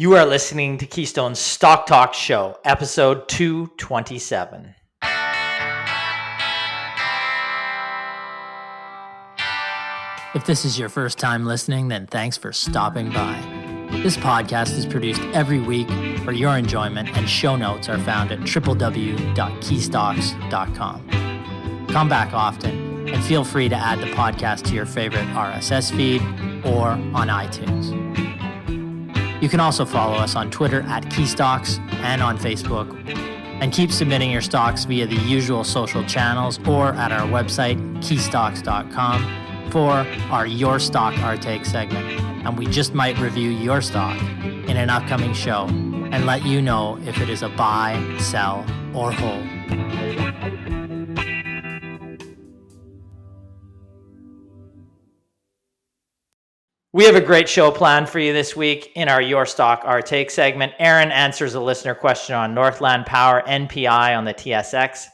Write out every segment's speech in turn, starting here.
You are listening to Keystone's Stock Talk Show, episode 227. If this is your first time listening, then thanks for stopping by. This podcast is produced every week for your enjoyment, and show notes are found at www.keystocks.com. Come back often, and feel free to add the podcast to your favorite RSS feed or on iTunes. You can also follow us on Twitter at Keystocks and on Facebook. And keep submitting your stocks via the usual social channels or at our website, keystocks.com, for our Your Stock Our Take segment. And we just might review your stock in an upcoming show and let you know if it is a buy, sell, or hold. We have a great show planned for you this week in our Your Stock Our Take segment. Aaron answers a listener question on Northland Power NPI on the TSX,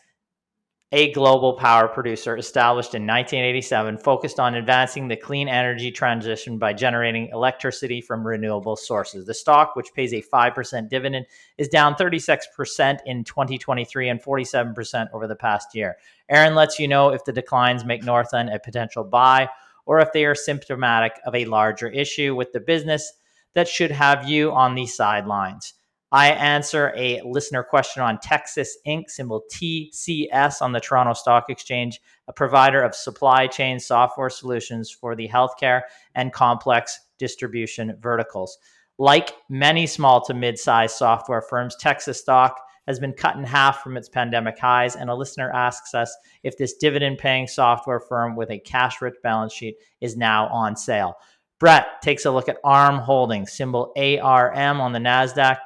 a global power producer established in 1987, focused on advancing the clean energy transition by generating electricity from renewable sources. The stock, which pays a 5% dividend, is down 36% in 2023 and 47% over the past year. Aaron lets you know if the declines make Northland a potential buy, or if they are symptomatic of a larger issue with the business that should have you on the sidelines. I answer a listener question on Texas Inc., symbol TCS on the Toronto Stock Exchange, a provider of supply chain software solutions for the healthcare and complex distribution verticals. Like many small to mid-sized software firms, Texas stock has been cut in half from its pandemic highs, and a listener asks us if this dividend-paying software firm with a cash-rich balance sheet is now on sale. Brett takes a look at ARM Holdings, symbol ARM on the NASDAQ,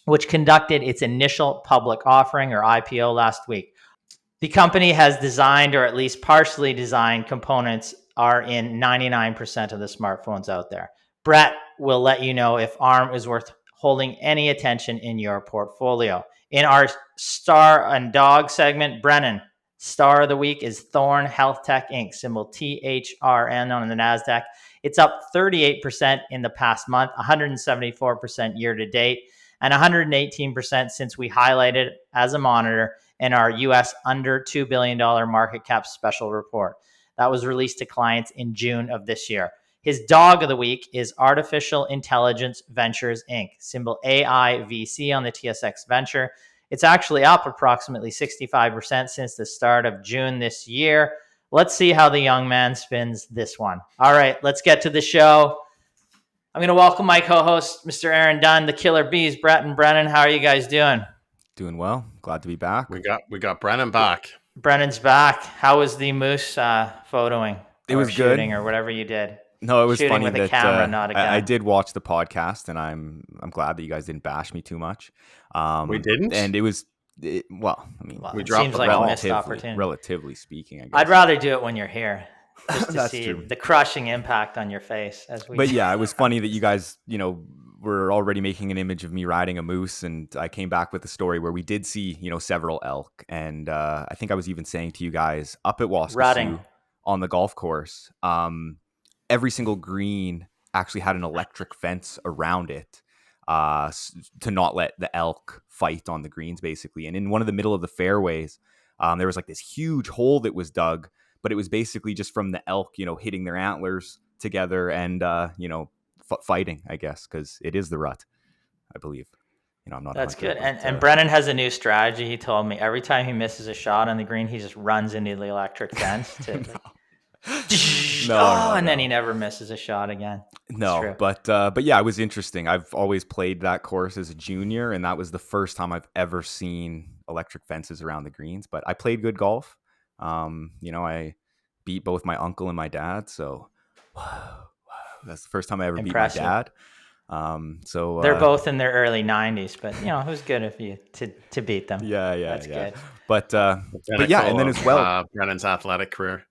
which conducted its initial public offering or IPO last week. The company has designed, or at least partially designed, components are in 99% of the smartphones out there. Brett will let you know if ARM is worth holding any attention in your portfolio. In our Star and Dog segment, Brennan, Star of the Week is Thorne Health Tech Inc., symbol THRN on the NASDAQ. It's up 38% in the past month, 174% year to date, and 118% since we highlighted as a monitor in our US under $2 billion market cap special report. That was released to clients in June of this year. His dog of the week is Artificial Intelligence Ventures, Inc., symbol AIVC on the TSX Venture. It's actually up approximately 65% since the start of June this year. Let's see how the young man spins this one. All right, let's get to the show. I'm going to welcome my co-host, Mr. Aaron Dunn, the Killer Bees. Brett and Brennan, how are you guys doing? Doing well. Glad to be back. We got Brennan back. Brennan's back. How was the moose photoing? It was good, or whatever you did. No, it was shooting funny with that a camera, not a gun. I did watch the podcast, and I'm glad that you guys didn't bash me too much. We didn't, and we dropped seems like a missed opportunity. Relatively speaking, I guess. I'd rather do it when you're here, just to That's see true. the crushing impact on your face as we. But yeah, it was funny that you guys, were already making an image of me riding a moose, and I came back with a story where we did see, several elk, and I think I was even saying to you guys up at Waskesiu on the golf course, every single green actually had an electric fence around it to not let the elk fight on the greens, basically. And in one of the middle of the fairways, there was like this huge hole that was dug, but it was basically just from the elk, hitting their antlers together and, fighting, I guess, because it is the rut, I believe. I'm not. That's good. And Brennan has a new strategy. He told me every time he misses a shot on the green, he just runs into the electric fence to and then he never misses a shot again. No, but yeah, it was interesting. I've always played that course as a junior, and that was the first time I've ever seen electric fences around the greens. But I played good golf. I beat both my uncle and my dad, so that's the first time I ever beat my dad. So they're both in their early 90s, but it was good of you to beat them. Yeah, that's good. But yeah, and then as well, Brennan's athletic career.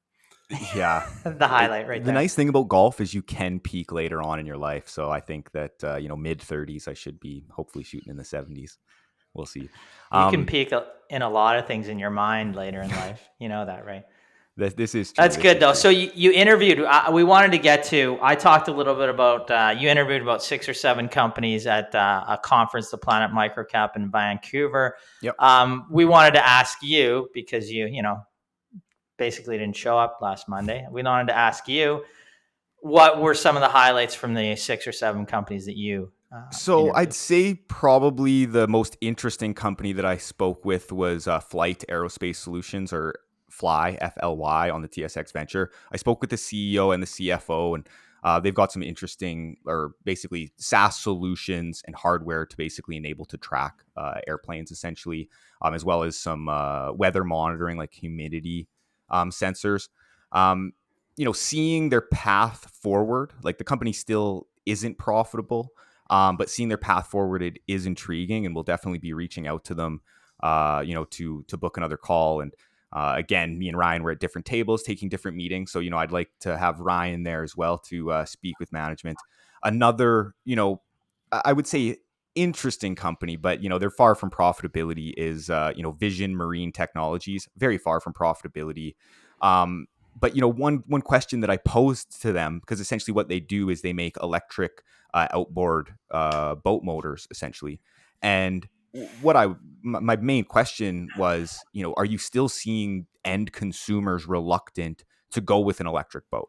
Yeah, the highlight right there. The nice thing about golf is you can peak later on in your life. So I think that mid 30s, I should be hopefully shooting in the 70s. We'll see. You can peak in a lot of things in your mind later in life. You know that, right? This is true. That's good though. So you interviewed. We wanted to get to. I talked a little bit about. You interviewed about 6 or 7 companies at a conference, the Planet Microcap in Vancouver. Yep. We wanted to ask you because you basically didn't show up last Monday. We wanted to ask you what were some of the highlights from the 6 or 7 companies that you. So interviewed? I'd say probably the most interesting company that I spoke with was Flight Aerospace Solutions, or Fly, FLY, on the TSX Venture. I spoke with the CEO and the CFO, and they've got some interesting, or basically SaaS solutions and hardware to basically enable to track airplanes, essentially, as well as some weather monitoring, like humidity sensors. Seeing their path forward, like the company still isn't profitable, but seeing their path forward, it is intriguing, and we'll definitely be reaching out to them, to book another call. And again, me and Ryan were at different tables taking different meetings. So, I'd like to have Ryan there as well to speak with management. Another, I would say interesting company, but, they're far from profitability is, Vision Marine Technologies, very far from profitability. But, one question that I posed to them, because essentially what they do is they make electric outboard boat motors, essentially. And my main question was, are you still seeing end consumers reluctant to go with an electric boat?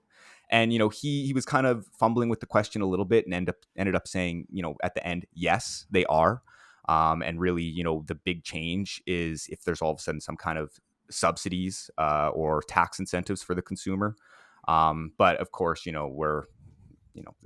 And, he was kind of fumbling with the question a little bit and ended up saying, at the end, yes, they are. And really, the big change is if there's all of a sudden some kind of subsidies or tax incentives for the consumer. But of course, we're,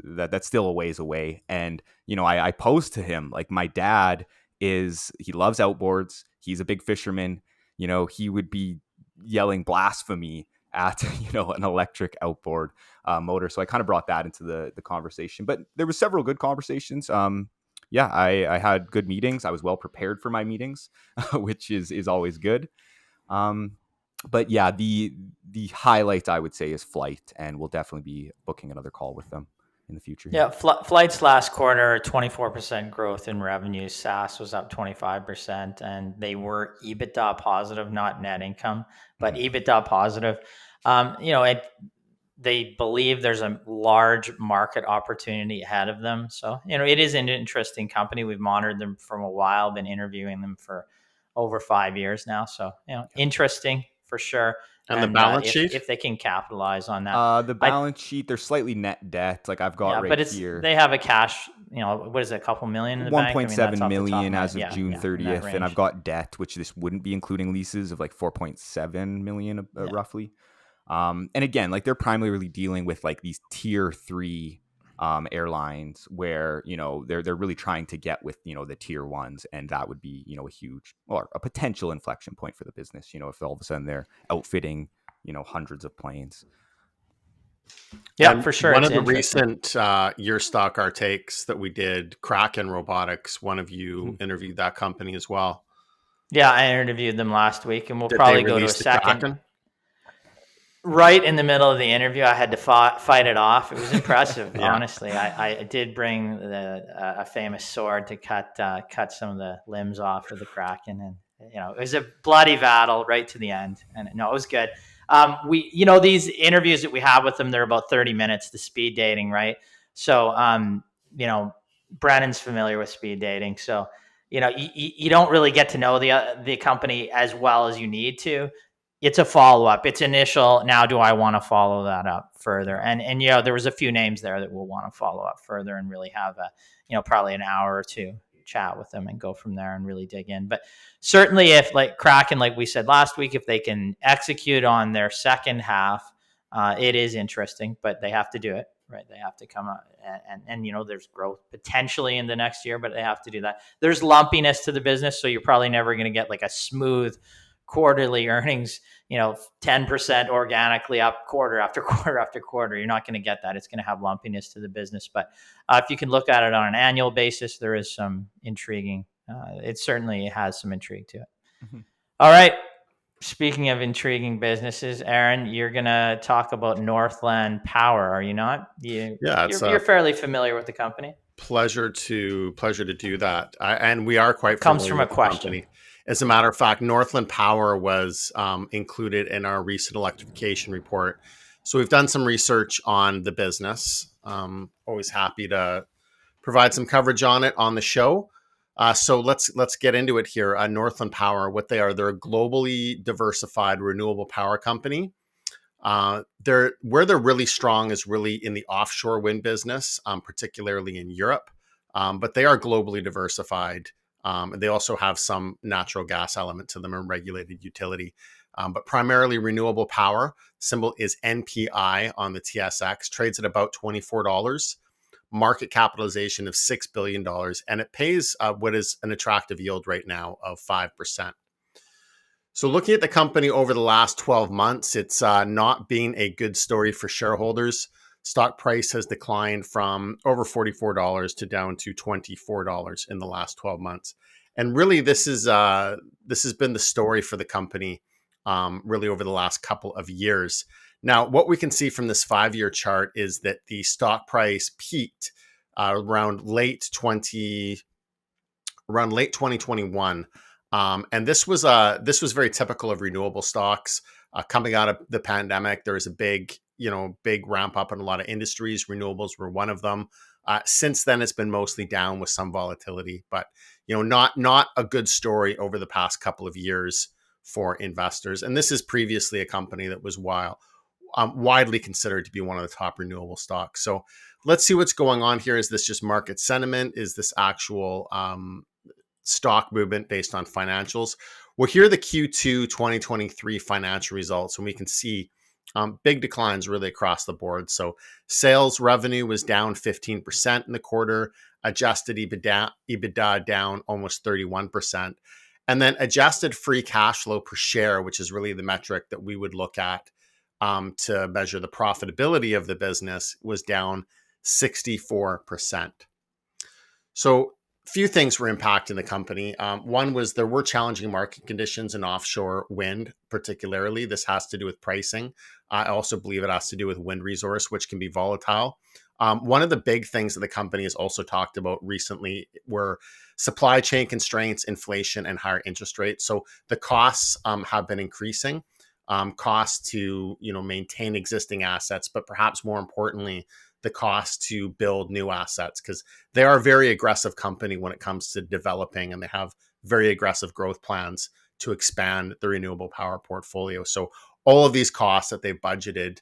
that's still a ways away. And, I posed to him, like, my dad he loves outboards. He's a big fisherman. He would be yelling blasphemy at, an electric outboard motor. So I kind of brought that into the conversation, but there was several good conversations. I had good meetings. I was well prepared for my meetings, which is always good. But yeah, the highlight I would say is Flight, and we'll definitely be booking another call with them in the future. Yeah, Flight's last quarter, 24% growth in revenue. SaaS was up 25%, and they were EBITDA positive, not net income, but EBITDA positive. They believe there's a large market opportunity ahead of them. So, it is an interesting company. We've monitored them for a while, been interviewing them for over 5 years now. So, interesting for sure. And the balance sheet, if they can capitalize on that. The balance sheet, they're slightly net debt. Like I've got here. They have a cash, what is it, a couple million in the bank? 1.7 million as of June 30th. And I've got debt, which this wouldn't be including leases, of like 4.7 million roughly. And again, like they're primarily dealing with like these tier 3 airlines where, they're really trying to get with, the tier 1s. And that would be, a huge, or a potential inflection point for the business, if all of a sudden they're outfitting, hundreds of planes. Yeah, and for sure. One of the recent Your Stock Our Takes that we did, Kraken Robotics, one of you interviewed that company as well. Yeah, I interviewed them last week, and we'll probably go to a second. Kraken? Right in the middle of the interview, I had to fight it off. It was impressive, honestly. I did bring a famous sword to cut some of the limbs off of the Kraken, and it was a bloody battle right to the end. And no, it was good. These interviews that we have with them, they're about 30 minutes. The speed dating, right? So, Brennan's familiar with speed dating, so you don't really get to know the company as well as you need to. It's a follow-up. It's initial. Now, do I want to follow that up further? And there was a few names there that we'll want to follow up further and really have probably an hour or two chat with them and go from there and really dig in. But certainly if like Kraken, like we said last week, if they can execute on their second half, it is interesting, but they have to do it, right? They have to come out and there's growth potentially in the next year, but they have to do that. There's lumpiness to the business. So you're probably never going to get like a smooth quarterly earnings, 10% organically up quarter after quarter after quarter. You're not going to get that. It's going to have lumpiness to the business. But if you can look at it on an annual basis, there is some intriguing. It certainly has some intrigue to it. Mm-hmm. All right. Speaking of intriguing businesses, Aaron, you're going to talk about Northland Power, are you not? You're fairly familiar with the company. Pleasure to do that. And we are quite comes from familiar a with question. The company. As a matter of fact, Northland Power was included in our recent electrification report. So we've done some research on the business. Always happy to provide some coverage on it on the show. So let's get into it here. Northland Power, what they are, they're a globally diversified renewable power company. Where they're really strong is really in the offshore wind business, particularly in Europe. But they are globally diversified. They also have some natural gas element to them and regulated utility. But primarily renewable power. Symbol is NPI on the TSX, trades at about $24. Market capitalization of $6 billion, and it pays what is an attractive yield right now of 5%. So looking at the company over the last 12 months, it's not been a good story for shareholders. Stock price has declined from over $44 to down to $24 in the last 12 months. And really, this has been the story for the company really over the last couple of years. Now, what we can see from this 5-year chart is that the stock price peaked around late 2021, and this was very typical of renewable stocks coming out of the pandemic. There was a big ramp up in a lot of industries. Renewables were one of them. Since then, it's been mostly down with some volatility, but not a good story over the past couple of years for investors. And this is previously a company that was widely considered to be one of the top renewable stocks. So let's see what's going on here. Is this just market sentiment? Is this actual stock movement based on financials? Well, here are the Q2 2023 financial results, and we can see big declines really across the board. So sales revenue was down 15% in the quarter, adjusted EBITDA down almost 31%. And then adjusted free cash flow per share, which is really the metric that we would look at to measure the profitability of the business, was down 64%. So few things were impacting the company. One was there were challenging market conditions in offshore wind, particularly. This has to do with pricing. I also believe it has to do with wind resource, which can be volatile. One of the big things that the company has also talked about recently were supply chain constraints, inflation, and higher interest rates. So the costs have been increasing. Costs to maintain existing assets, but perhaps more importantly, the cost to build new assets, because they are a very aggressive company when it comes to developing, and they have very aggressive growth plans to expand the renewable power portfolio. So all of these costs that they've budgeted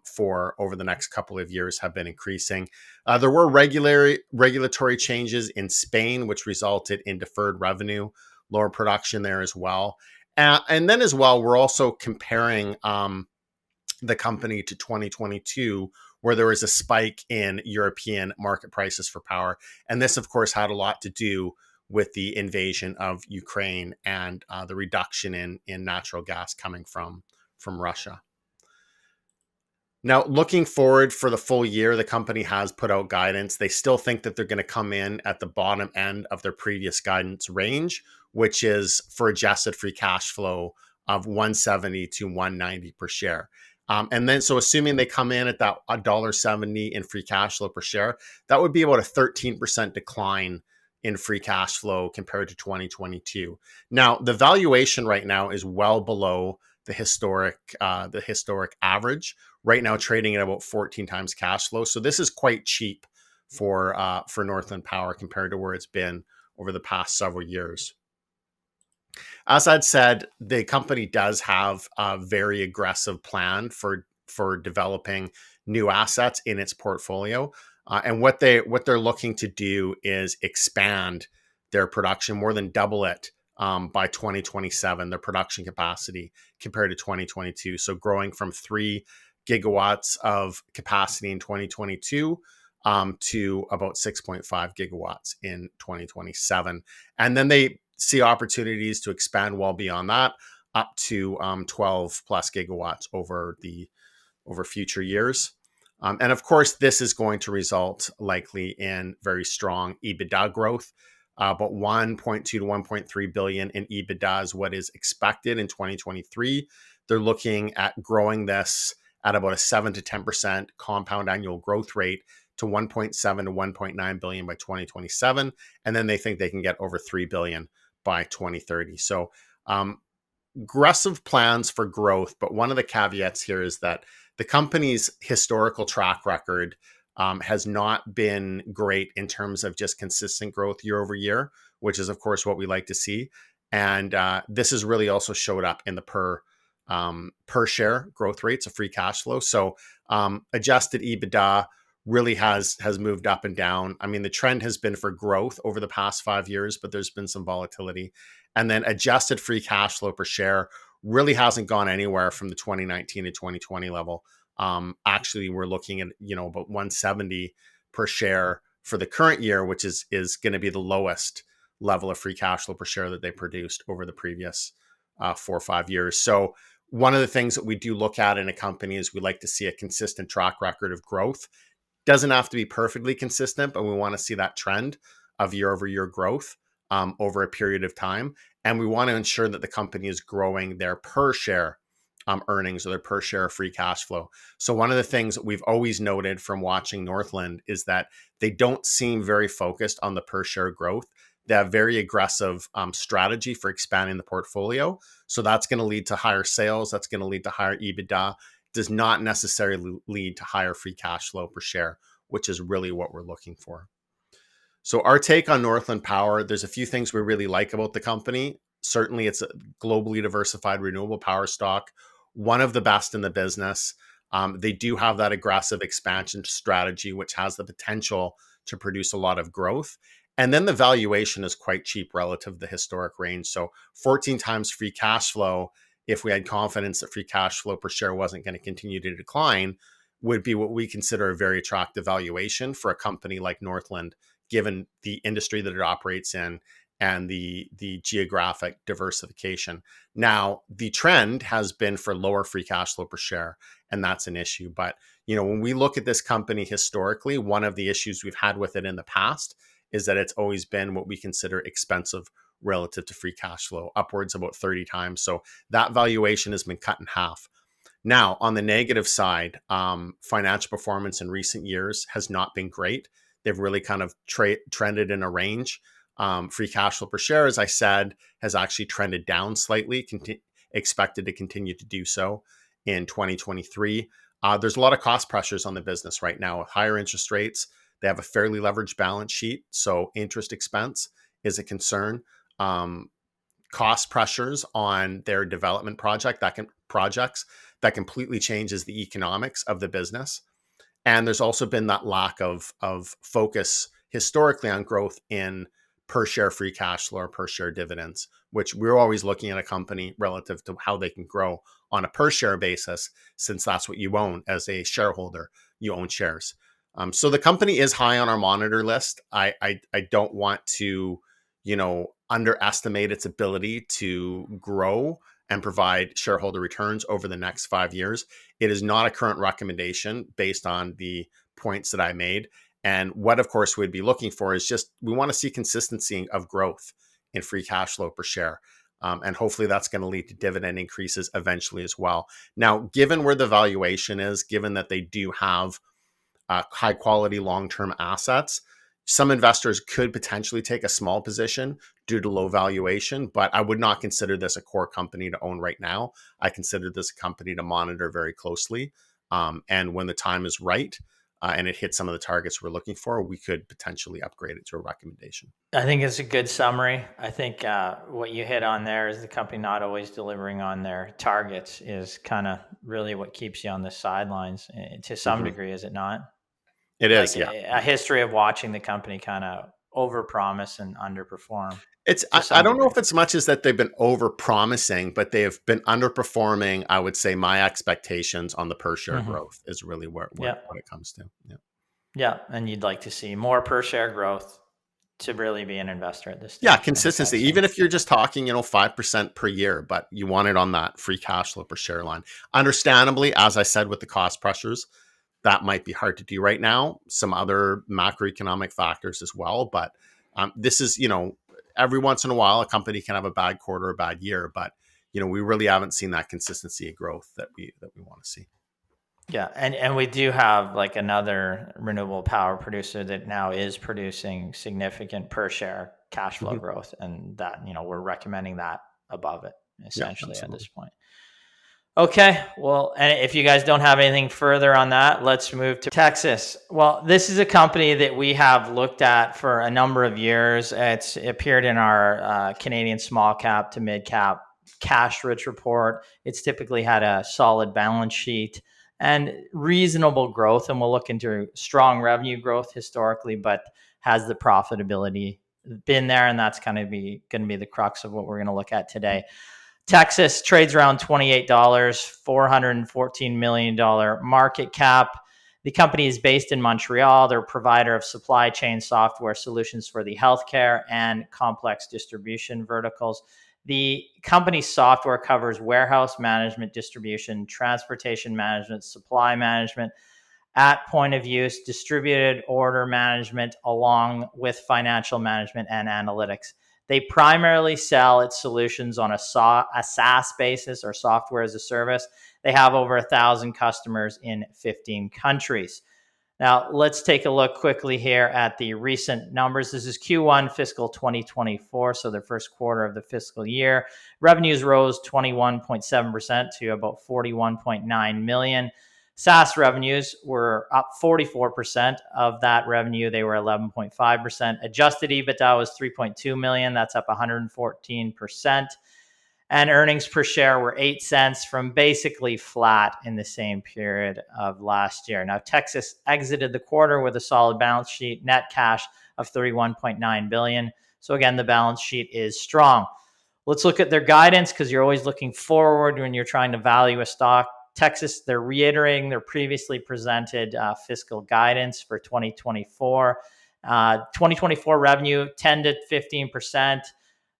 for over the next couple of years have been increasing. There were regulatory changes in Spain, which resulted in deferred revenue, lower production there as well. And then as well, we're also comparing the company to 2022, where there was a spike in European market prices for power. And this, of course, had a lot to do with the invasion of Ukraine and the reduction in natural gas coming from Russia. Now, looking forward for the full year, the company has put out guidance. They still think that they're going to come in at the bottom end of their previous guidance range, which is for adjusted free cash flow of $170 to $190 per share. And then, so assuming they come in at that $1.70 in free cash flow per share, that would be about a 13% decline in free cash flow compared to 2022. Now, the valuation right now is well below the historic average. Right now, trading at about 14 times cash flow. So this is quite cheap for Northland Power compared to where it's been over the past several years. As I'd said, the company does have a very aggressive plan for developing new assets in its portfolio. And what they're looking to do is expand their production, more than double it by 2027, their production capacity compared to 2022. So growing from 3 gigawatts of capacity in 2022 to about 6.5 gigawatts in 2027. And then they see opportunities to expand well beyond that, up to 12 plus gigawatts over future years. And of course, this is going to result likely in very strong EBITDA growth. About 1.2 to 1.3 billion in EBITDA is what is expected in 2023. They're looking at growing this at about a 7 to 10% compound annual growth rate to 1.7 to 1.9 billion by 2027. And then they think they can get over 3 billion by 2030. So aggressive plans for growth, but one of the caveats here is that the company's historical track record has not been great in terms of just consistent growth year over year, which is, of course, what we like to see. And this has really also showed up in the per share growth rates of free cash flow. So adjusted EBITDA really has moved up and down. I mean, the trend has been for growth over the past 5 years, but there's been some volatility. And then adjusted free cash flow per share really hasn't gone anywhere from the 2019 to 2020 level. Actually, we're looking at, about 170 per share for the current year, which is going to be the lowest level of free cash flow per share that they produced over the previous 4 or 5 years. So one of the things that we do look at in a company is we like to see a consistent track record of growth. Doesn't have to be perfectly consistent, but we want to see that trend of year over year growth over a period of time. And we want to ensure that the company is growing their per share earnings or their per share free cash flow. So one of the things that we've always noted from watching Northland is that they don't seem very focused on the per share growth. They have very aggressive strategy for expanding the portfolio. So that's going to lead to higher sales. That's going to lead to higher EBITDA. Does not necessarily lead to higher free cash flow per share, which is really what we're looking for. So our take on Northland Power, there's a few things we really like about the company. Certainly, it's a globally diversified renewable power stock, one of the best in the business. They do have that aggressive expansion strategy, which has the potential to produce a lot of growth. And then the valuation is quite cheap relative to the historic range. So 14 times free cash flow, if we had confidence that free cash flow per share wasn't going to continue to decline, would be what we consider a very attractive valuation for a company like Northland, given the industry that it operates in and the geographic diversification. Now, the trend has been for lower free cash flow per share, and that's an issue. But, when we look at this company historically, one of the issues we've had with it in the past is that it's always been what we consider expensive relative to free cash flow, upwards about 30 times. So that valuation has been cut in half. Now, on the negative side, financial performance in recent years has not been great. They've really kind of trended in a range. Free cash flow per share, as I said, has actually trended down slightly, expected to continue to do so in 2023. There's a lot of cost pressures on the business right now with higher interest rates. They have a fairly leveraged balance sheet, so interest expense is a concern. Cost pressures on their development projects that completely changes the economics of the business. And there's also been that lack of focus historically on growth in per share free cash flow or per share dividends, which we're always looking at a company relative to how they can grow on a per share basis, since that's what you own as a shareholder. You own shares. So the company is high on our monitor list. I don't want to, underestimate its ability to grow and provide shareholder returns over the next 5 years. It is not a current recommendation based on the points that I made. And what, of course, we'd be looking for is just, we want to see consistency of growth in free cash flow per share. And hopefully that's going to lead to dividend increases eventually as well. Now, given where the valuation is, given that they do have high quality long-term assets, some investors could potentially take a small position due to low valuation, but I would not consider this a core company to own right now. I consider this a company to monitor very closely. And when the time is right and it hits some of the targets we're looking for, we could potentially upgrade it to a recommendation. I think it's a good summary. I think what you hit on there is the company not always delivering on their targets is kind of really what keeps you on the sidelines to some degree, is it not? It is, yeah. A history of watching the company kind of overpromise and underperform. I don't know if it's much as that they've been overpromising, but they have been underperforming. I would say my expectations on the per share growth is really what it comes to. Yeah, and you'd like to see more per share growth to really be an investor at this stage. Yeah, consistency. Even if you're just talking, 5% per year, but you want it on that free cash flow per share line. Understandably, as I said, with the cost pressures, that might be hard to do right now. Some other macroeconomic factors as well. But this is, every once in a while, a company can have a bad quarter, a bad year. But, we really haven't seen that consistency of growth that we want to see. Yeah, and we do have like another renewable power producer that now is producing significant per share cash flow growth, and that, we're recommending that above it essentially at this point. Okay, well, and if you guys don't have anything further on that, let's move to Texas. Well, this is a company that we have looked at for a number of years. It's appeared in our Canadian small cap to mid cap cash rich report. It's typically had a solid balance sheet and reasonable growth, and we'll look into strong revenue growth historically, but has the profitability been there? And that's kind of going to be the crux of what we're going to look at today. Texas trades around $28, $414 million market cap. The company is based in Montreal. They're a provider of supply chain software solutions for the healthcare and complex distribution verticals. The company's software covers warehouse management, distribution, transportation management, supply management, at point of use, distributed order management, along with financial management and analytics. They primarily sell its solutions on a SaaS basis, or software as a service. They have over 1,000 customers in 15 countries. Now, let's take a look quickly here at the recent numbers. This is Q1 fiscal 2024, so the first quarter of the fiscal year. Revenues rose 21.7% to about $41.9 million. SaaS revenues were up 44%. Of that revenue, they were 11.5%. Adjusted EBITDA was $3.2 million. That's up 114%. And earnings per share were 8 cents, from basically flat in the same period of last year. Now, Texas exited the quarter with a solid balance sheet, net cash of $31.9 billion. So again, the balance sheet is strong. Let's look at their guidance, because you're always looking forward when you're trying to value a stock. Texas, they're reiterating their previously presented fiscal guidance for 2024. 2024 revenue, 10 to 15%.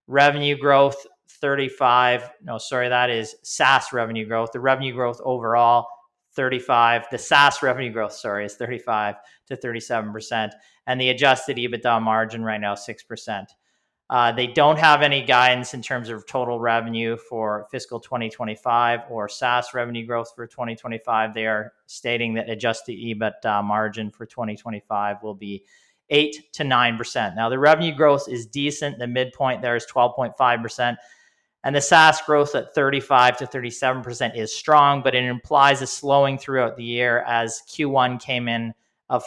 Revenue growth, that is SaaS revenue growth. The revenue growth overall, 35. The SaaS revenue growth, is 35 to 37%. And the adjusted EBITDA margin right now, 6%. They don't have any guidance in terms of total revenue for fiscal 2025 or SaaS revenue growth for 2025. They are stating that adjusted EBITDA margin for 2025 will be 8 to 9%. Now, the revenue growth is decent. The midpoint there is 12.5%. And the SaaS growth at 35 to 37% is strong, but it implies a slowing throughout the year, as Q1 came in at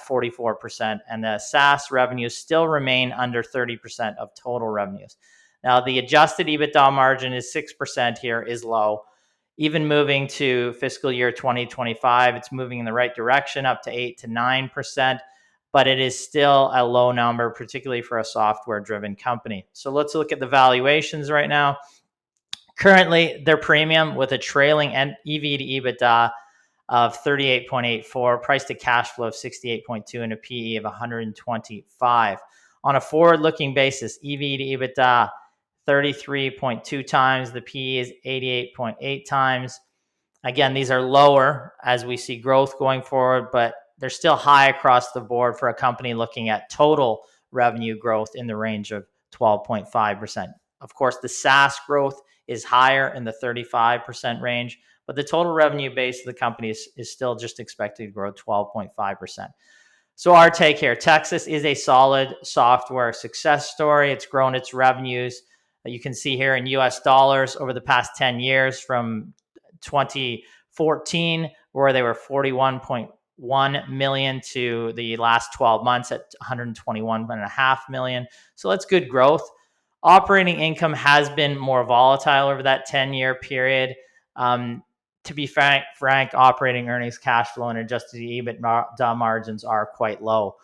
44%, and the SaaS revenues still remain under 30% of total revenues. Now, the adjusted EBITDA margin is 6% here, is low. Even moving to fiscal year 2025, it's moving in the right direction, up to 8 to 9%, but it is still a low number, particularly for a software-driven company. So let's look at the valuations right now. Currently, their premium with a trailing EV to EBITDA of 38.84, price to cash flow of 68.2, and a PE of 125. On a forward-looking basis, EV to EBITDA 33.2 times, the PE is 88.8 times. Again, these are lower as we see growth going forward, but they're still high across the board for a company looking at total revenue growth in the range of 12.5%. Of course, the SaaS growth is higher in the 35% range, but the total revenue base of the company is still just expected to grow 12.5%. So our take here, Texas is a solid software success story. It's grown its revenues. You can see here in US dollars over the past 10 years, from 2014, where they were 41.1 million, to the last 12 months at 121.5 million. So that's good growth. Operating income has been more volatile over that 10-year period. To be frank, operating earnings, cash flow, and adjusted EBITDA margins are quite low.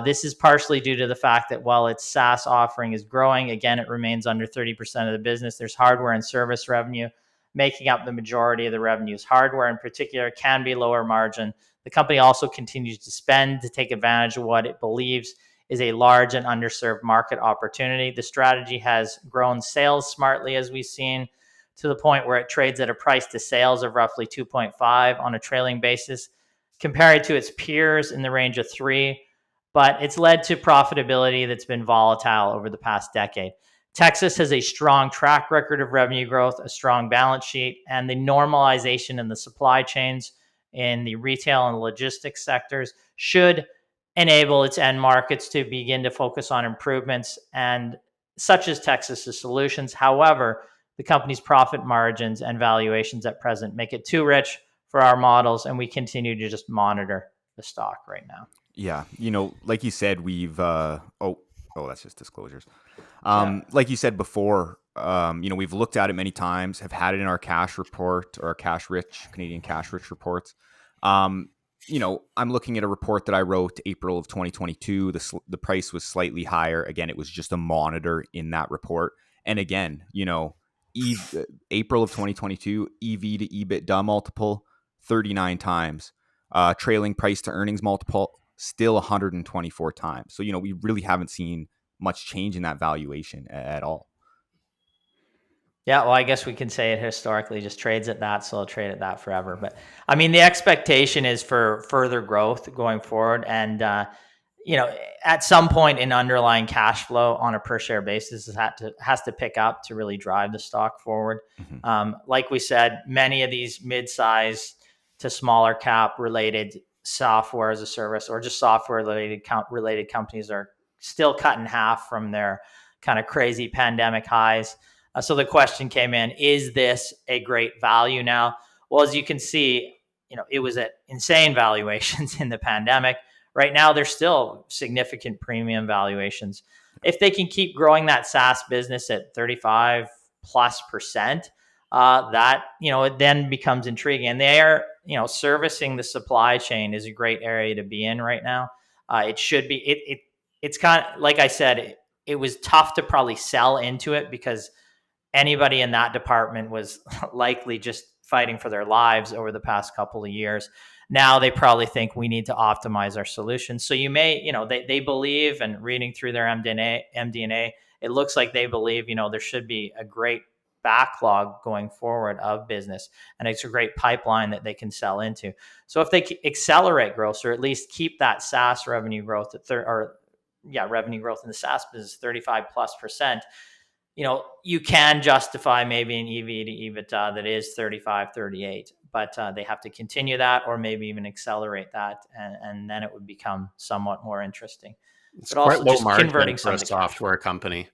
This is partially due to the fact that while its SaaS offering is growing, again, it remains under 30% of the business. There's hardware and service revenue making up the majority of the revenues. Hardware in particular can be lower margin. The company also continues to spend to take advantage of what it believes is a large and underserved market opportunity. The strategy has grown sales smartly, as we've seen, to the point where it trades at a price to sales of roughly 2.5 on a trailing basis, compared to its peers in the range of 3. But it's led to profitability that's been volatile over the past decade. Texas has a strong track record of revenue growth, a strong balance sheet, and the normalization in the supply chains in the retail and logistics sectors should enable its end markets to begin to focus on improvements, and such as Texas's solutions. However, the company's profit margins and valuations at present make it too rich for our models, and we continue to just monitor the stock right now. Yeah, like you said, we've that's just disclosures. Yeah. Like you said before, we've looked at it many times, have had it in our cash report or our Canadian cash rich reports. I'm looking at a report that I wrote April of 2022. The price was slightly higher. Again, it was just a monitor in that report. And again, April of 2022, EV to EBITDA multiple, 39 times. Trailing price to earnings multiple, still 124 times. So, we really haven't seen much change in that valuation at all. Yeah, well, I guess we can say it historically just trades at that, so it'll trade at that forever. But I mean, the expectation is for further growth going forward. And, at some point in underlying cash flow on a per share basis has to pick up to really drive the stock forward. Mm-hmm. Like we said, many of these mid-size to smaller cap related software as a service or just software related companies are still cut in half from their kind of crazy pandemic highs. So the question came in, is this a great value now? Well, as you can see, it was at insane valuations in the pandemic. Right now, there's still significant premium valuations. If they can keep growing that SaaS business at 35+%, that, it then becomes intriguing. And they are, servicing the supply chain is a great area to be in right now. It should be, it's kind of, like I said, it was tough to probably sell into it because anybody in that department was likely just fighting for their lives over the past couple of years. Now they probably think we need to optimize our solutions. So you may, they believe, and reading through their MD&A, it looks like they believe, there should be a great backlog going forward of business, and it's a great pipeline that they can sell into. So if they accelerate growth, or at least keep that SaaS revenue growth at revenue growth in the SaaS business 35+%, you can justify maybe an EV to EBITDA that is 35, 38, but they have to continue that or maybe even accelerate that. And then it would become somewhat more interesting. It's but quite also low just margin converting for some a of the software company.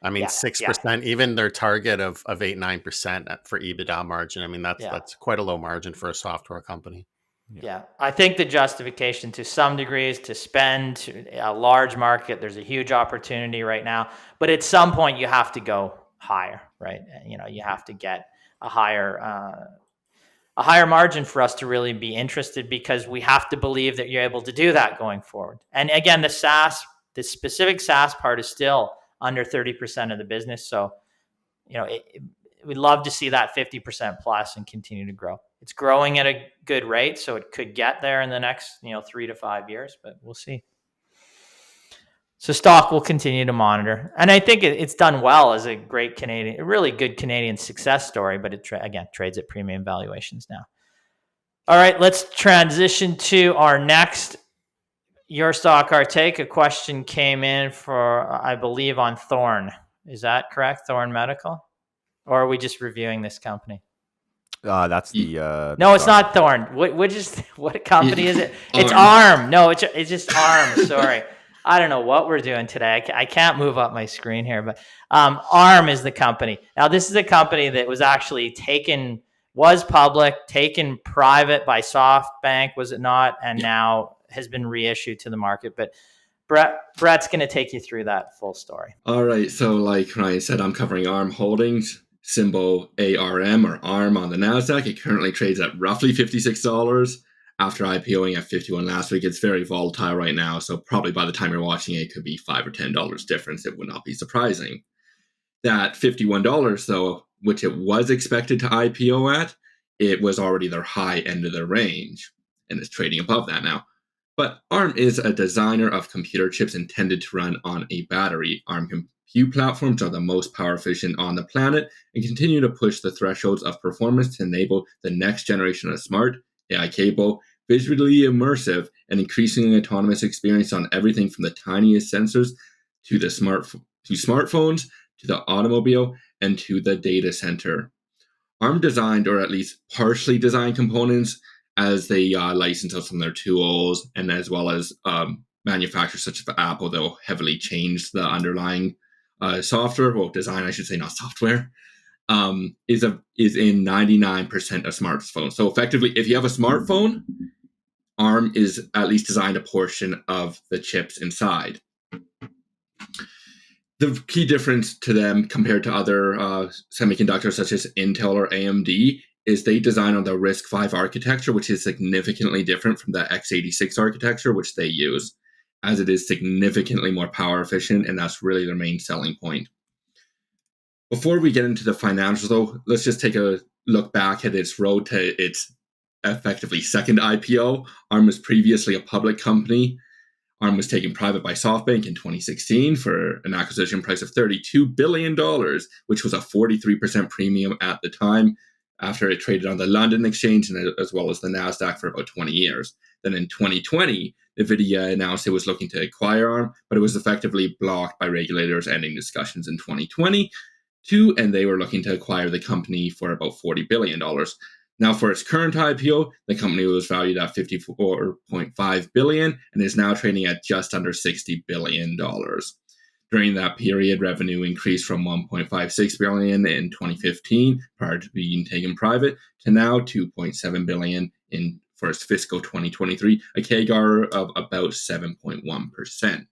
I mean, 6%, even their target of 8-9% for EBITDA margin. I mean, that's quite a low margin for a software company. Yeah. I think the justification to some degree is to spend a large market. There's a huge opportunity right now, but at some point you have to go higher, right? You have to get a higher margin for us to really be interested, because we have to believe that you're able to do that going forward. And again, the specific SaaS part is still under 30% of the business. So, we'd love to see that 50% plus and continue to grow. It's growing at a good rate, so it could get there in the next, 3 to 5 years, but we'll see. So stock will continue to monitor. And I think it's done well as a really good Canadian success story, but it trades at premium valuations now. All right, let's transition to our next Your Stock, Our Take. A question came in for, I believe, on Thorne. Is that correct? Thorne Medical? Or are we just reviewing this company? That's the no, it's not Thorne. What company is it? It's ARM. No, it's just ARM. Sorry, I don't know what we're doing today. I can't move up my screen here, but ARM is the company. Now, this is a company that was actually was public, taken private by SoftBank, was it not? And now has been reissued to the market. But Brett's going to take you through that full story. All right. So, like Ryan said, I'm covering ARM Holdings. Symbol ARM or ARM on the NASDAQ. It currently trades at roughly $56 after IPOing at $51 last week. It's very volatile right now, so probably by the time you're watching it could be $5 or $10 difference. It would not be surprising. That $51 though, which it was expected to IPO at, it was already their high end of their range and is trading above that now. But ARM is a designer of computer chips intended to run on a battery. ARM compute platforms are the most power efficient on the planet and continue to push the thresholds of performance to enable the next generation of smart, AI-capable, visually immersive, and increasingly autonomous experience on everything from the tiniest sensors to smartphones, to the automobile, and to the data center. ARM designed, or at least partially designed, components as they license out some of their tools, and as well as manufacturers such as Apple, they'll heavily change the underlying software, well, design, I should say, not software, is in 99% of smartphones. So effectively, if you have a smartphone, ARM is at least designed a portion of the chips inside. The key difference to them compared to other semiconductors such as Intel or AMD is they design on the RISC-V architecture, which is significantly different from the x86 architecture, which they use, as it is significantly more power efficient, and that's really their main selling point. Before we get into the financials, though, let's just take a look back at its road to its effectively second IPO. ARM was previously a public company. ARM was taken private by SoftBank in 2016 for an acquisition price of $32 billion, which was a 43% premium at the time, after it traded on the London exchange and as well as the NASDAQ for about 20 years. Then in 2020, NVIDIA announced it was looking to acquire ARM, but it was effectively blocked by regulators, ending discussions in 2022, and they were looking to acquire the company for about $40 billion. Now, for its current IPO, the company was valued at $54.5 billion and is now trading at just under $60 billion. During that period, revenue increased from $1.56 billion in 2015, prior to being taken private, to now $2.7 billion in first fiscal 2023, a CAGR of about 7.1%.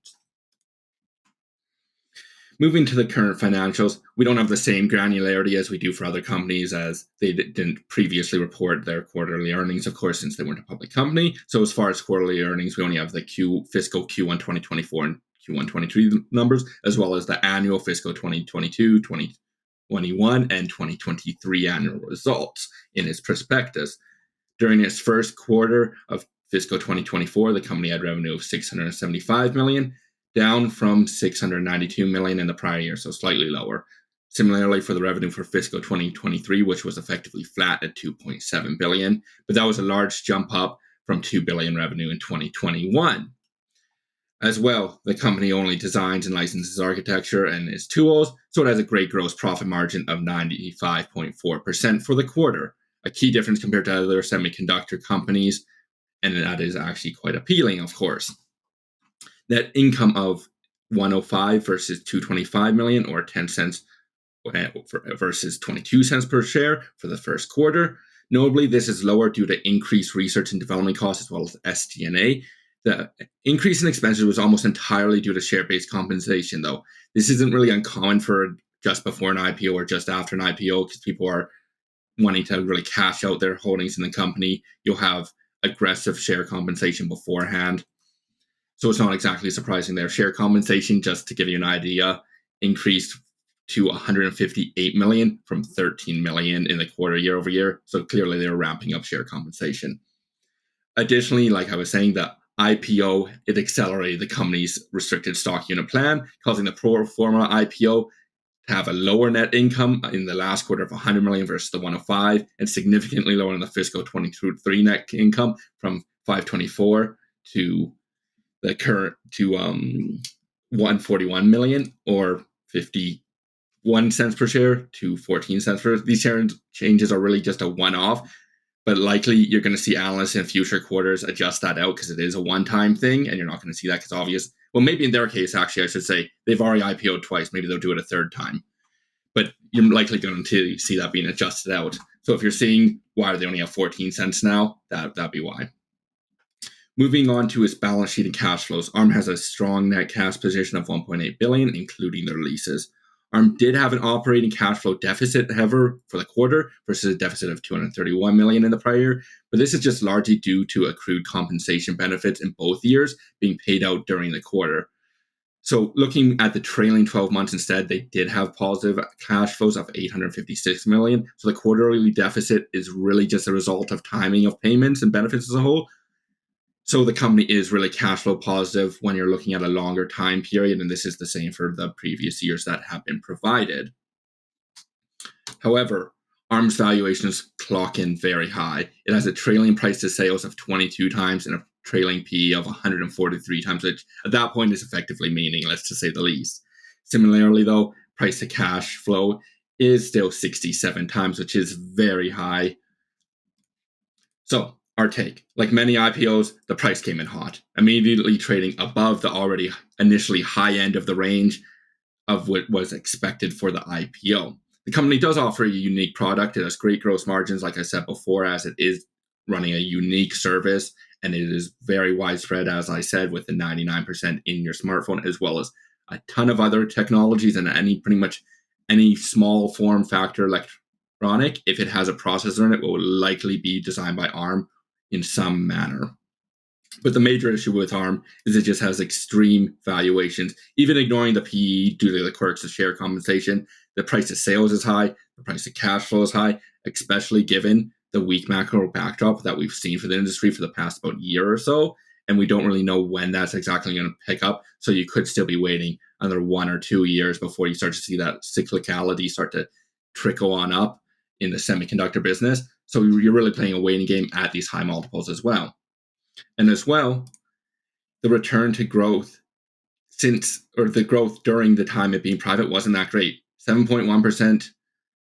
Moving to the current financials, we don't have the same granularity as we do for other companies, as they didn't previously report their quarterly earnings, of course, since they weren't a public company. So as far as quarterly earnings, we only have the fiscal Q1 2024 and Q1 23 numbers, as well as the annual fiscal 2022, 2021, and 2023 annual results in its prospectus. During its first quarter of fiscal 2024, the company had revenue of $675 million, down from $692 million in the prior year, so slightly lower. Similarly, for the revenue for fiscal 2023, which was effectively flat at $2.7 billion, but that was a large jump up from $2 billion revenue in 2021. As well, the company only designs and licenses architecture and its tools, so it has a great gross profit margin of 95.4% for the quarter, a key difference compared to other semiconductor companies, and that is actually quite appealing, of course. Net income of $105 versus $225 million, or 10 cents versus 22 cents per share for the first quarter. Notably, this is lower due to increased research and development costs as well as SG&A. The increase in expenses was almost entirely due to share-based compensation, though. This isn't really uncommon for just before an IPO or just after an IPO, because people are wanting to really cash out their holdings in the company. You'll have aggressive share compensation beforehand. So it's not exactly surprising there. Share compensation, just to give you an idea, increased to $158 million from $13 million in the quarter year over year. So clearly they were ramping up share compensation. Additionally, like I was saying, the IPO, it accelerated the company's restricted stock unit plan, causing the pro forma IPO to have a lower net income in the last quarter of $100 million versus the $105, and significantly lower in the fiscal 23 net income from $524 to the current to $141 million, or 51 cents per share to 14 cents per share. These share changes are really just a one-off, but likely you're going to see analysts in future quarters adjust that out because it is a one-time thing, and you're not going to see that because obvious. Well, maybe in their case, actually, I should say they've already IPO'd twice. Maybe they'll do it a third time, but you're likely going to see that being adjusted out. So if you're seeing why they only have 14 cents now, that'd be why. Moving on to its balance sheet and cash flows, ARM has a strong net cash position of $1.8 billion, including their leases. ARM did have an operating cash flow deficit, however, for the quarter versus a deficit of $231 million in the prior year, but this is just largely due to accrued compensation benefits in both years being paid out during the quarter. So looking at the trailing 12 months instead, they did have positive cash flows of $856 million. So the quarterly deficit is really just a result of timing of payments and benefits as a whole. So the company is really cash flow positive when you're looking at a longer time period, and this is the same for the previous years that have been provided. However, ARM's valuations clock in very high. It has a trailing price to sales of 22 times and a trailing PE of 143 times, which at that point is effectively meaningless, to say the least. Similarly, though, price to cash flow is still 67 times, which is very high. So our take. Like many IPOs, the price came in hot, immediately trading above the already initially high end of the range of what was expected for the IPO. The company does offer a unique product. It has great gross margins, like I said before, as it is running a unique service, and it is very widespread, as I said, with the 99% in your smartphone, as well as a ton of other technologies and pretty much any small form factor electronic. If it has a processor in it, will likely be designed by ARM in some manner. But the major issue with ARM is it just has extreme valuations. Even ignoring the PE due to the quirks of share compensation, the price of sales is high, the price of cash flow is high, especially given the weak macro backdrop that we've seen for the industry for the past about year or so. And we don't really know when that's exactly going to pick up. So you could still be waiting another 1 or 2 years before you start to see that cyclicality start to trickle on up in the semiconductor business. So you're really playing a waiting game at these high multiples as well. And as well, the return to growth the growth during the time it being private wasn't that great. 7.1%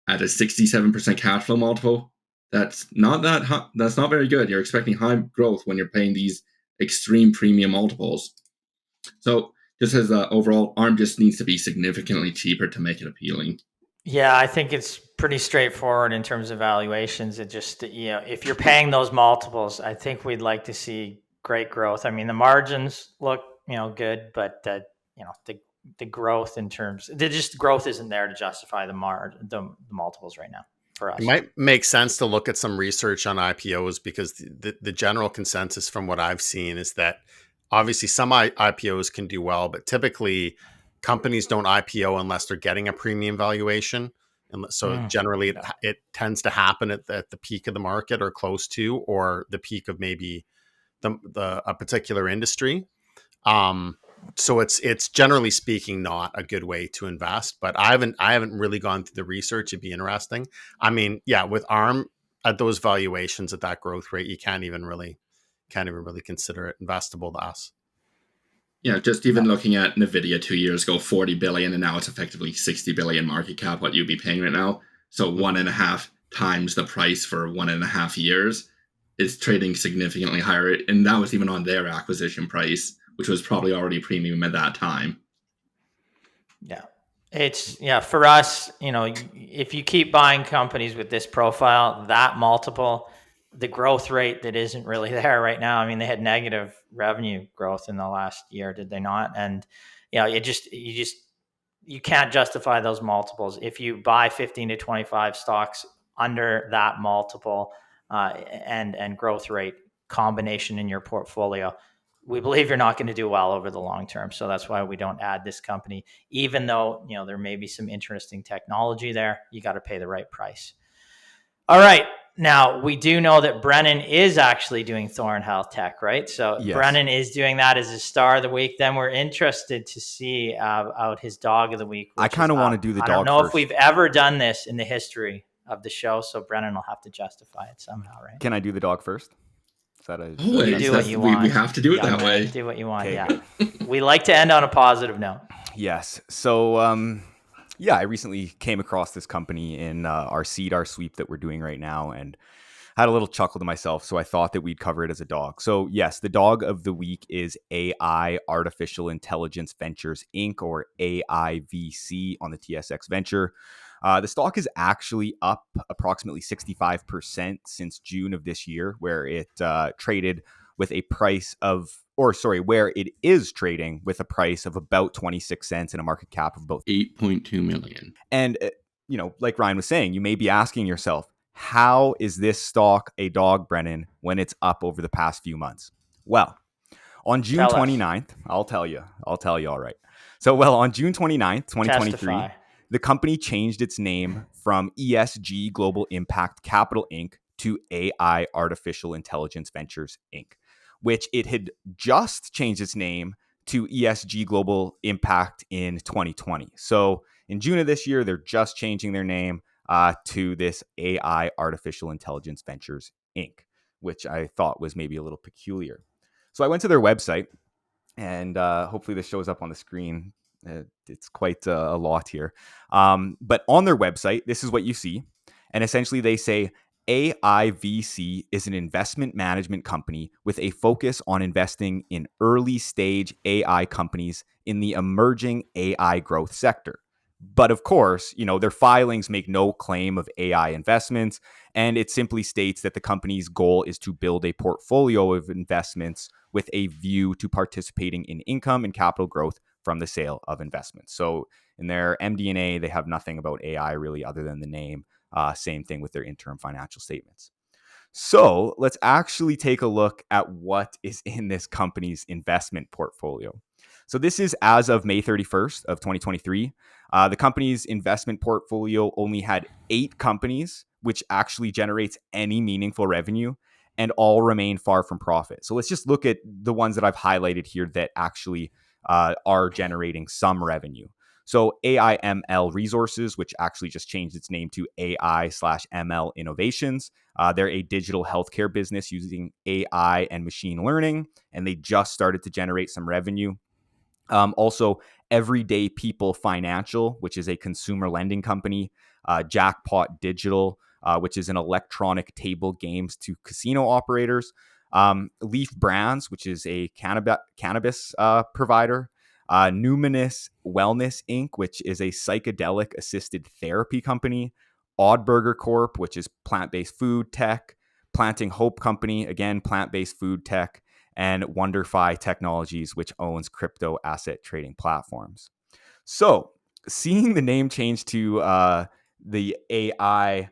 at a 67% cash flow multiple. That's not that high, that's not very good. You're expecting high growth when you're paying these extreme premium multiples. So just as overall, ARM just needs to be significantly cheaper to make it appealing. Yeah, I think it's pretty straightforward in terms of valuations. It just, if you're paying those multiples, I think we'd like to see great growth. I mean, the margins look, good, but the growth in terms, growth isn't there to justify the multiples right now for us. It might make sense to look at some research on IPOs, because the general consensus from what I've seen is that obviously some IPOs can do well, but typically companies don't IPO unless they're getting a premium valuation. And so generally it tends to happen at the peak of the market or close to, or the peak of maybe a particular industry. So it's generally speaking not a good way to invest, but I haven't really gone through the research. It'd be interesting. I mean, yeah, with ARM at those valuations at that growth rate, you can't even really consider it investable to us. Yeah, just even looking at NVIDIA 2 years ago, 40 billion, and now it's effectively 60 billion market cap, what you'd be paying right now. So 1.5 times the price for 1.5 years is trading significantly higher. And that was even on their acquisition price, which was probably already premium at that time. Yeah. For us, if you keep buying companies with this profile, that multiple, the growth rate that isn't really there right now. I mean, they had negative revenue growth in the last year, did they not? And you can't justify those multiples. If you buy 15 to 25 stocks under that multiple and growth rate combination in your portfolio, we believe you're not going to do well over the long term. So that's why we don't add this company, even though, there may be some interesting technology there. You got to pay the right price. All right. Now, we do know that Brennan is actually doing Thorne Health Tech, right? So yes. Brennan is doing that as a star of the week. Then we're interested to see out his dog of the week. I kind of want to do the dog I don't know first. If we've ever done this in the history of the show, so Brennan will have to justify it somehow, right? Can I do the dog first? You do what you want. We have to do it that way. Do what you want, okay. Yeah. We like to end on a positive note. Yes. So, I recently came across this company in our sweep that we're doing right now, and had a little chuckle to myself. So I thought that we'd cover it as a dog. So yes, the dog of the week is AI Artificial Intelligence Ventures Inc., or AIVC on the TSX Venture. The stock is actually up approximately 65% since June of this year, where it traded with a price where it is trading with a price of about 26 cents and a market cap of about 8.2 million. And, like Ryan was saying, you may be asking yourself, how is this stock a dog, Brennan, when it's up over the past few months? Well, on June 29th, I'll tell you all right. So, on June 29th, 2023, Testify. The company changed its name from ESG Global Impact Capital Inc. to AI Artificial Intelligence Ventures Inc., which it had just changed its name to ESG Global Impact in 2020. So in June of this year, they're just changing their name to this AI Artificial Intelligence Ventures Inc., which I thought was maybe a little peculiar. So I went to their website, and hopefully this shows up on the screen. It's quite a lot here. But on their website, this is what you see. And essentially they say AIVC is an investment management company with a focus on investing in early stage AI companies in the emerging AI growth sector. But of course, their filings make no claim of AI investments, and it simply states that the company's goal is to build a portfolio of investments with a view to participating in income and capital growth from the sale of investments. So in their MD&A, they have nothing about AI really other than the name. Same thing with their interim financial statements. So let's actually take a look at what is in this company's investment portfolio. So this is as of May 31st of 2023. The company's investment portfolio only had 8 companies, which actually generates any meaningful revenue, and all remain far from profit. So let's just look at the ones that I've highlighted here that actually are generating some revenue. So AIML Resources, which actually just changed its name to AI/ML Innovations. They're a digital healthcare business using AI and machine learning, and they just started to generate some revenue. Also, Everyday People Financial, which is a consumer lending company. Jackpot Digital, which is an electronic table games to casino operators. Leaf Brands, which is a cannabis provider. Numinous Wellness Inc., which is a psychedelic assisted therapy company. Odd Burger Corp., which is plant-based food tech. Planting Hope Company, again, plant-based food tech. And WonderFi Technologies, which owns crypto asset trading platforms. So seeing the name change to the AI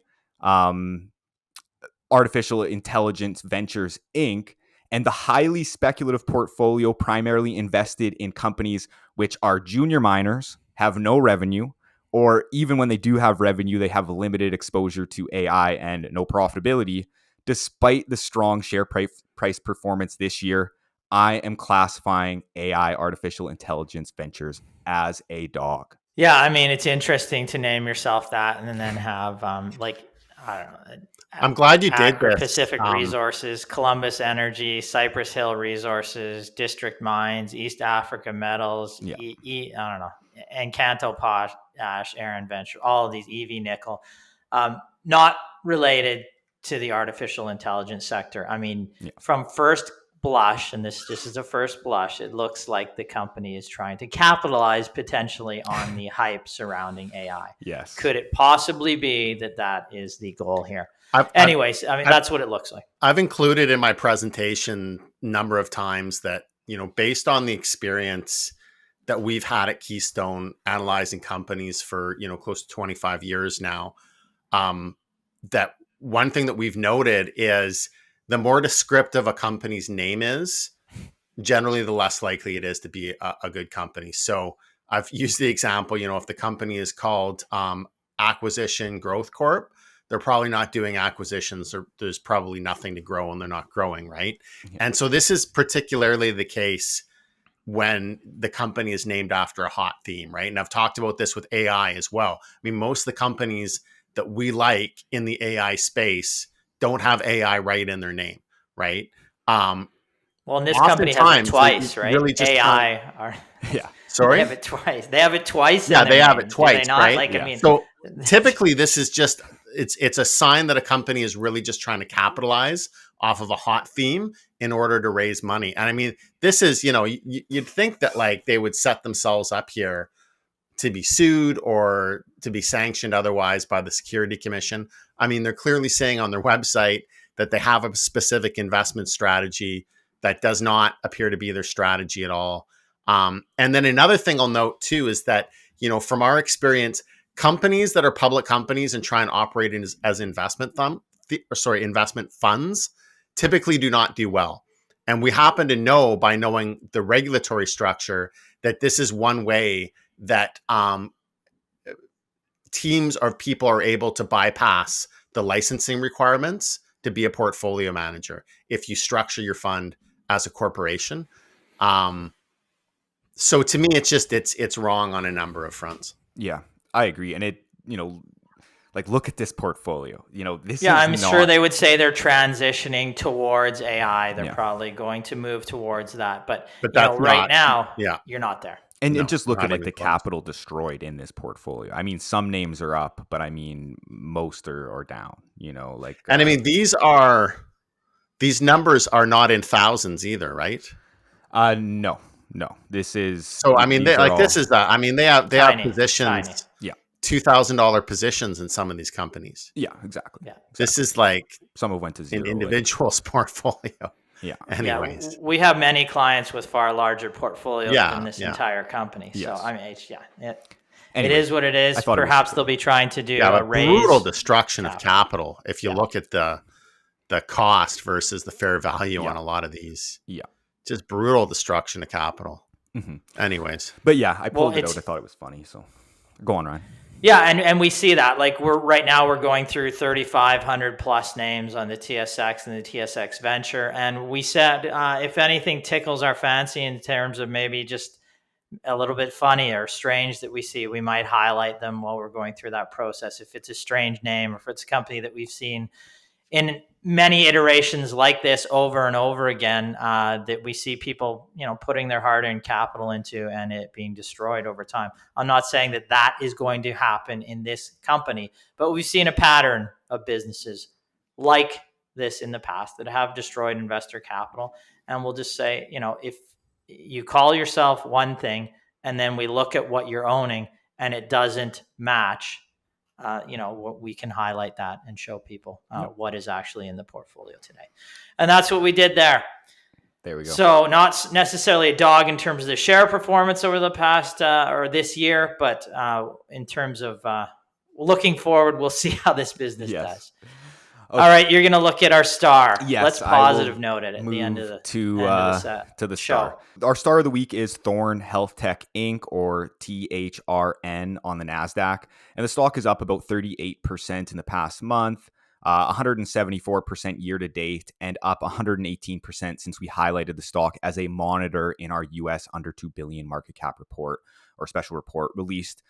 Artificial Intelligence Ventures Inc., and the highly speculative portfolio primarily invested in companies which are junior miners, have no revenue, or even when they do have revenue, they have limited exposure to AI and no profitability. Despite the strong share price performance this year, I am classifying AI Artificial Intelligence Ventures as a dog. Yeah, I mean, it's interesting to name yourself that and then have I don't know. I'm glad you did this. Pacific Resources, Columbus Energy, Cypress Hill Resources, District Mines, East Africa Metals, Yeah. I don't know, Encanto Potash, Aaron Venture, all of these, EV Nickel, not related to the artificial intelligence sector. I mean, from first blush, and this is a first blush, it looks like the company is trying to capitalize potentially on the hype surrounding AI. Yes. Could it possibly be that is the goal here? That's what it looks like. I've included in my presentation a number of times that, based on the experience that we've had at Keystone analyzing companies for, close to 25 years now, that one thing that we've noted is the more descriptive a company's name is, generally the less likely it is to be a good company. So I've used the example, if the company is called Acquisition Growth Corp, they're probably not doing acquisitions, or there's probably nothing to grow and they're not growing, right? Yeah. And so this is particularly the case when the company is named after a hot theme, right? And I've talked about this with AI as well. I mean, most of the companies that we like in the AI space don't have AI right in their name, right? Well, and this company has it twice, right? Really just Sorry? They have it twice. They have it twice. Yeah, they have it twice, right? Like, yeah. I mean, so typically this is just, it's a sign that a company is really just trying to capitalize off of a hot theme in order to raise money. And I mean, this is, you'd think that like they would set themselves up here to be sued or to be sanctioned otherwise by the Security Commission. I mean, they're clearly saying on their website that they have a specific investment strategy that does not appear to be their strategy at all. And then another thing I'll note too is that, from our experience, companies that are public companies and try and operate as investment funds typically do not do well. And we happen to know, by knowing the regulatory structure, that this is one way that teams of people are able to bypass the licensing requirements to be a portfolio manager if you structure your fund as a corporation. So to me, it's wrong on a number of fronts. Yeah, I agree. And it, like, look at this portfolio. This. Yeah, I'm sure they would say they're transitioning towards AI. They're probably going to move towards that. But that's right now, you're not there. And, No, and just we're look not at like even the close. capital destroyed in this portfolio. I mean, some names are up, but I mean, most are down. Like And I mean, these numbers are not in thousands either, right? no. This is So I mean, these are all, they have Tiny, positions, tiny. yeah, $2,000 positions in some of these companies. yeah, exactly. Yeah. This is like Some have went to zero. an individual's portfolio. Yeah. Anyways, We have many clients with far larger portfolios Yeah, than this yeah. entire company. Yes. So I mean, it Anyways, is what it is. I thought it was Perhaps true. they'll be trying to do yeah, a but raise. brutal destruction of capital. capital. If you look at the cost versus the fair value Yeah. on a lot of these, Yeah. just brutal destruction of capital. Mm-hmm. Anyways, But yeah, I pulled it it's- out. I thought it was funny. So go on, Ryan. Yeah, and we see that. Like we're going through 3,500 plus names on the TSX and the TSX Venture, and we said if anything tickles our fancy in terms of maybe just a little bit funny or strange that we see, we might highlight them while we're going through that process. If it's a strange name or if it's a company that we've seen in many iterations like this over and over again, that we see people, putting their hard-earned capital into and it being destroyed over time. I'm not saying that is going to happen in this company, but we've seen a pattern of businesses like this in the past that have destroyed investor capital. And we'll just say, if you call yourself one thing and then we look at what you're owning and it doesn't match, we can highlight that and show people what is actually in the portfolio today. And that's what we did there. There we go. So not necessarily a dog in terms of the share performance over the past or this year, but in terms of looking forward, we'll see how this business does. Okay. All right, you're going to look at our star. Yes, let's positive note it at the end of the to the star. Our star of the week is Thorne HealthTech Inc. or THRN on the NASDAQ. And the stock is up about 38% in the past month, 174% year to date, and up 118% since we highlighted the stock as a monitor in our US under 2 billion market cap report or special report released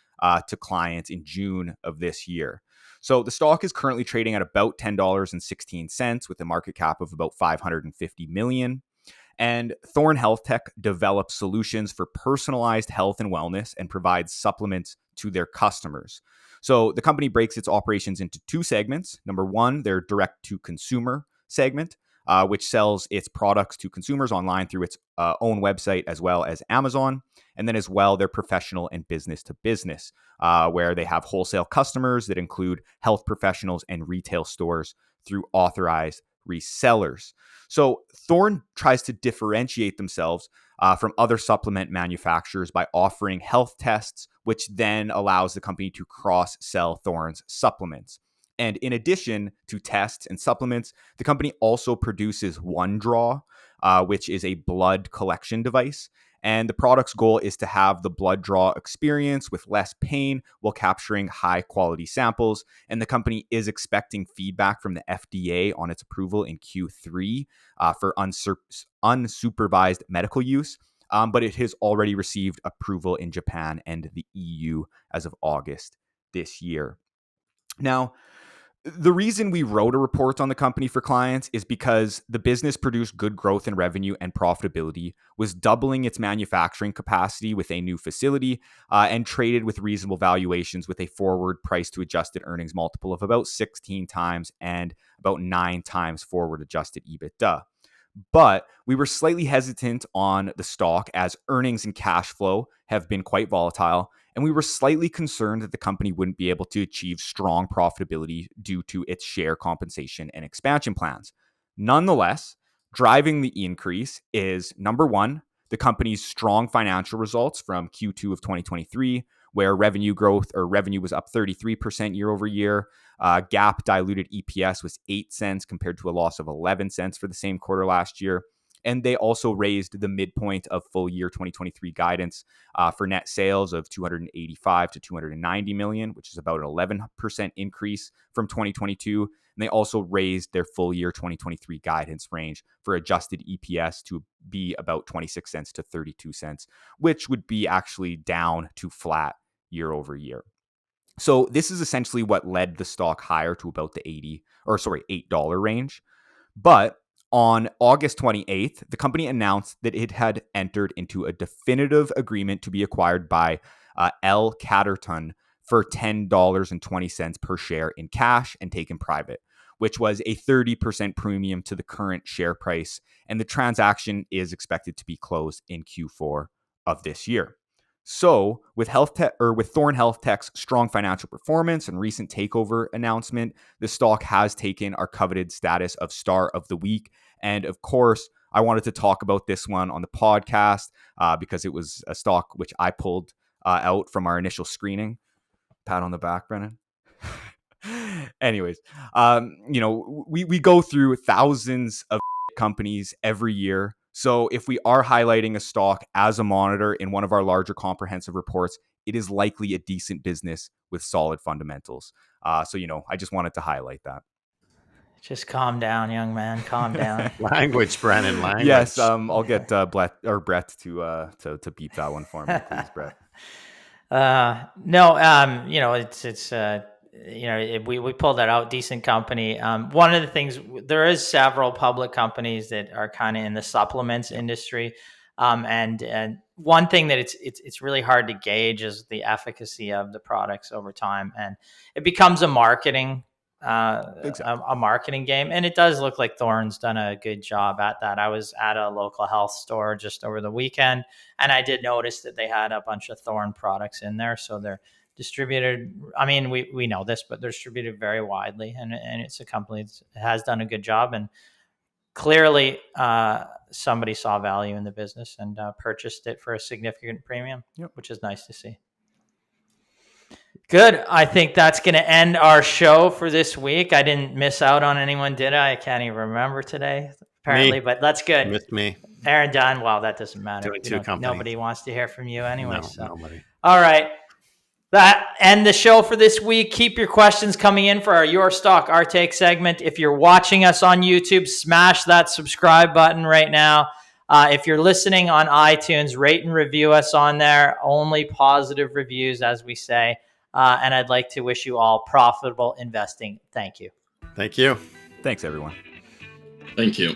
to clients in June of this year. So the stock is currently trading at about $10.16 with a market cap of about $550 million. And Thorne HealthTech develops solutions for personalized health and wellness and provides supplements to their customers. So the company breaks its operations into two segments. Number one, their direct-to-consumer segment, which sells its products to consumers online through its own website as well as Amazon. And then as well, their professional and business-to-business, where they have wholesale customers that include health professionals and retail stores through authorized resellers. So Thorne tries to differentiate themselves from other supplement manufacturers by offering health tests, which then allows the company to cross-sell Thorne's supplements. And in addition to tests and supplements, the company also produces OneDraw, which is a blood collection device. And the product's goal is to have the blood draw experience with less pain while capturing high quality samples. And the company is expecting feedback from the FDA on its approval in Q3 for unsupervised medical use. But it has already received approval in Japan and the EU as of August this year. Now, the reason we wrote a report on the company for clients is because the business produced good growth in revenue and profitability, was doubling its manufacturing capacity with a new facility, and traded with reasonable valuations with a forward price to adjusted earnings multiple of about 16 times and about 9 times forward adjusted EBITDA. But we were slightly hesitant on the stock as earnings and cash flow have been quite volatile. And we were slightly concerned that the company wouldn't be able to achieve strong profitability due to its share compensation and expansion plans. Nonetheless, driving the increase is number one, the company's strong financial results from Q2 of 2023, where revenue was up 33% year over year. GAAP diluted EPS was 8 cents compared to a loss of 11 cents for the same quarter last year. And they also raised the midpoint of full year 2023 guidance for net sales of 285 to 290 million, which is about an 11% increase from 2022. And they also raised their full year 2023 guidance range for adjusted EPS to be about 26 cents to 32 cents, which would be actually down to flat year over year. So this is essentially what led the stock higher to about the $8 range. But On August 28th, the company announced that it had entered into a definitive agreement to be acquired by L. Catterton for $10.20 per share in cash and taken private, which was a 30% premium to the current share price. And the transaction is expected to be closed in Q4 of this year. So, with Thorne HealthTech's strong financial performance and recent takeover announcement, the stock has taken our coveted status of Star of the Week. And of course, I wanted to talk about this one on the podcast because it was a stock which I pulled out from our initial screening. Pat on the back, Brennan. Anyways, we go through thousands of companies every year. So if we are highlighting a stock as a monitor in one of our larger comprehensive reports, it is likely a decent business with solid fundamentals. So I just wanted to highlight that. Just calm down, young man. Calm down. Language, Brennan. Language. Yes, I'll get Brett to beep that one for me, please, Brett. We pulled that out. Decent company. One of the things, there is several public companies that are kind of in the supplements industry, and one thing that it's really hard to gauge is the efficacy of the products over time, and it becomes a marketing game, and it does look like Thorne's done a good job at that. I was at a local health store just over the weekend, and I did notice that they had a bunch of Thorne products in there, so they're distributed. I mean, we know this, but they're distributed very widely, and it's a company that has done a good job, and clearly somebody saw value in the business and purchased it for a significant premium, which is nice to see. Good. I think that's going to end our show for this week. I didn't miss out on anyone, did I? I can't even remember today, apparently, but that's good. Missed me. Aaron, Don, well, that doesn't matter. Nobody wants to hear from you anyway. Nobody. All right. That end the show for this week. Keep your questions coming in for our Your Stock, Our Take segment. If you're watching us on YouTube, smash that subscribe button right now. If you're listening on iTunes, rate and review us on there. Only positive reviews, as we say. And I'd like to wish you all profitable investing. Thank you. Thank you. Thanks, everyone. Thank you.